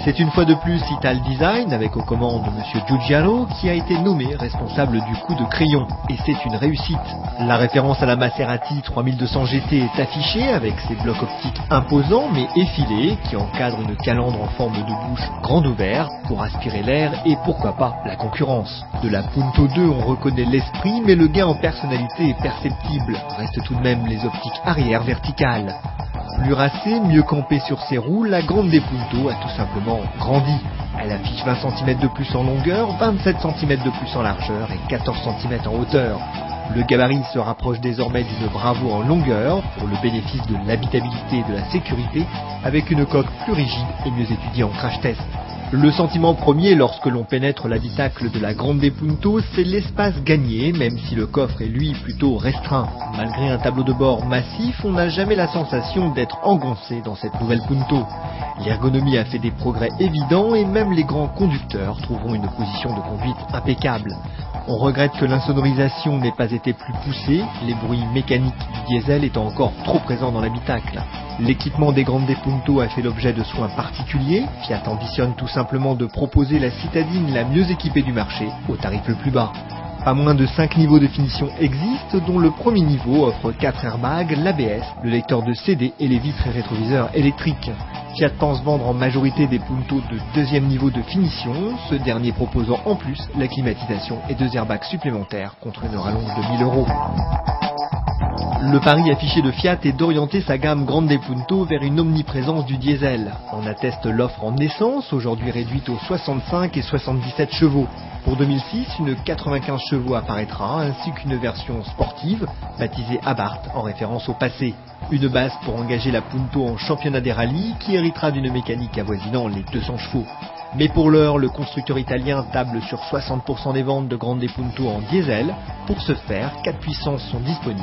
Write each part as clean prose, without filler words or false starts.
C'est une fois de plus Italdesign, avec aux commandes M. Giugiaro, qui a été nommé responsable du coup de crayon. Et c'est une réussite. La référence à la Maserati 3200 GT est affichée avec ses blocs optiques imposants mais effilés qui encadrent une calandre en forme de bouche grande ouverte pour aspirer l'air et pourquoi pas la concurrence. De la Punto 2 on reconnaît l'esprit mais le gain en personnalité est perceptible. Restent tout de même les optiques arrière verticales. Plus racée, mieux campée sur ses roues, la Grande Punto a tout simplement grandi. Elle affiche 20 cm de plus en longueur, 27 cm de plus en largeur et 14 cm en hauteur. Le gabarit se rapproche désormais d'une Bravo en longueur pour le bénéfice de l'habitabilité et de la sécurité avec une coque plus rigide et mieux étudiée en crash test. Le sentiment premier lorsque l'on pénètre l'habitacle de la Grande Punto, c'est l'espace gagné, même si le coffre est lui plutôt restreint. Malgré un tableau de bord massif, on n'a jamais la sensation d'être engoncé dans cette nouvelle Punto. L'ergonomie a fait des progrès évidents et même les grands conducteurs trouveront une position de conduite impeccable. On regrette que l'insonorisation n'ait pas été plus poussée, les bruits mécaniques du diesel étant encore trop présents dans l'habitacle. L'équipement des Grande Punto a fait l'objet de soins particuliers. Fiat ambitionne tout simplement de proposer la citadine la mieux équipée du marché, au tarif le plus bas. Pas moins de 5 niveaux de finition existent, dont le premier niveau offre 4 airbags, l'ABS, le lecteur de CD et les vitres et rétroviseurs électriques. Fiat pense vendre en majorité des Punto de deuxième niveau de finition, ce dernier proposant en plus la climatisation et 2 airbags supplémentaires contre une rallonge de 1000 €. Le pari affiché de Fiat est d'orienter sa gamme Grande Punto vers une omniprésence du diesel. On atteste l'offre en essence, aujourd'hui réduite aux 65 et 77 chevaux. Pour 2006, une 95 chevaux apparaîtra, ainsi qu'une version sportive, baptisée Abarth, en référence au passé. Une base pour engager la Punto en championnat des rallyes, qui héritera d'une mécanique avoisinant les 200 chevaux. Mais pour l'heure, le constructeur italien table sur 60% des ventes de Grande Punto en diesel. Pour ce faire, 4 puissances sont disponibles,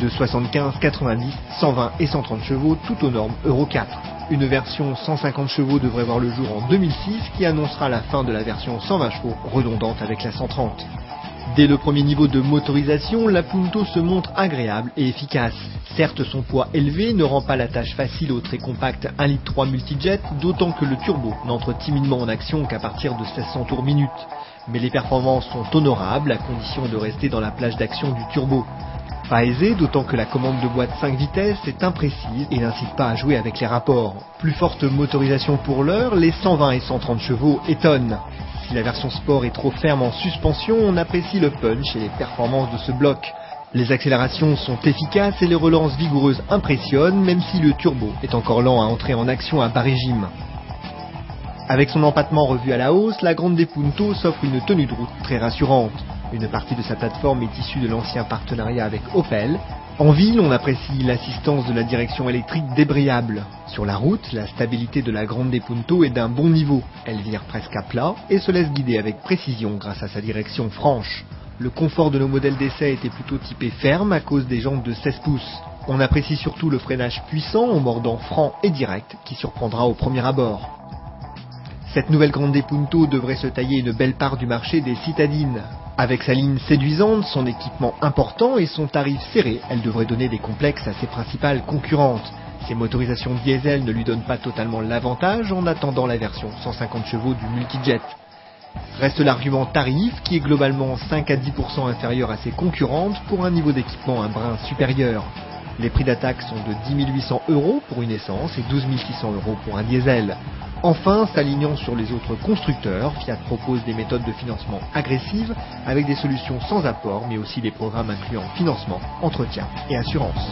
de 75, 90, 120 et 130 chevaux, tout aux normes Euro 4. Une version 150 chevaux devrait voir le jour en 2006, qui annoncera la fin de la version 120 chevaux, redondante avec la 130. Dès le premier niveau de motorisation, la Punto se montre agréable et efficace. Certes, son poids élevé ne rend pas la tâche facile au très compact 1,3 litre multijet, d'autant que le turbo n'entre timidement en action qu'à partir de 1600 tours minute. Mais les performances sont honorables, à condition de rester dans la plage d'action du turbo. Pas aisé, d'autant que la commande de boîte 5 vitesses est imprécise et n'incite pas à jouer avec les rapports. Plus forte motorisation pour l'heure, les 120 et 130 chevaux étonnent. Si la version sport est trop ferme en suspension, on apprécie le punch et les performances de ce bloc. Les accélérations sont efficaces et les relances vigoureuses impressionnent, même si le turbo est encore lent à entrer en action à bas régime. Avec son empattement revu à la hausse, la Grande Punto s'offre une tenue de route très rassurante. Une partie de sa plateforme est issue de l'ancien partenariat avec Opel. En ville, on apprécie l'assistance de la direction électrique débrayable. Sur la route, la stabilité de la Grande Punto est d'un bon niveau. Elle vire presque à plat et se laisse guider avec précision grâce à sa direction franche. Le confort de nos modèles d'essai était plutôt typé ferme à cause des jantes de 16 pouces. On apprécie surtout le freinage puissant en mordant franc et direct qui surprendra au premier abord. Cette nouvelle Grande Punto devrait se tailler une belle part du marché des citadines. Avec sa ligne séduisante, son équipement important et son tarif serré, elle devrait donner des complexes à ses principales concurrentes. Ses motorisations diesel ne lui donnent pas totalement l'avantage en attendant la version 150 chevaux du multijet. Reste l'argument tarif qui est globalement 5 à 10% inférieur à ses concurrentes pour un niveau d'équipement un brin supérieur. Les prix d'attaque sont de 10 800 € pour une essence et 12 600 € pour un diesel. Enfin, s'alignant sur les autres constructeurs, Fiat propose des méthodes de financement agressives avec des solutions sans apport mais aussi des programmes incluant financement, entretien et assurance.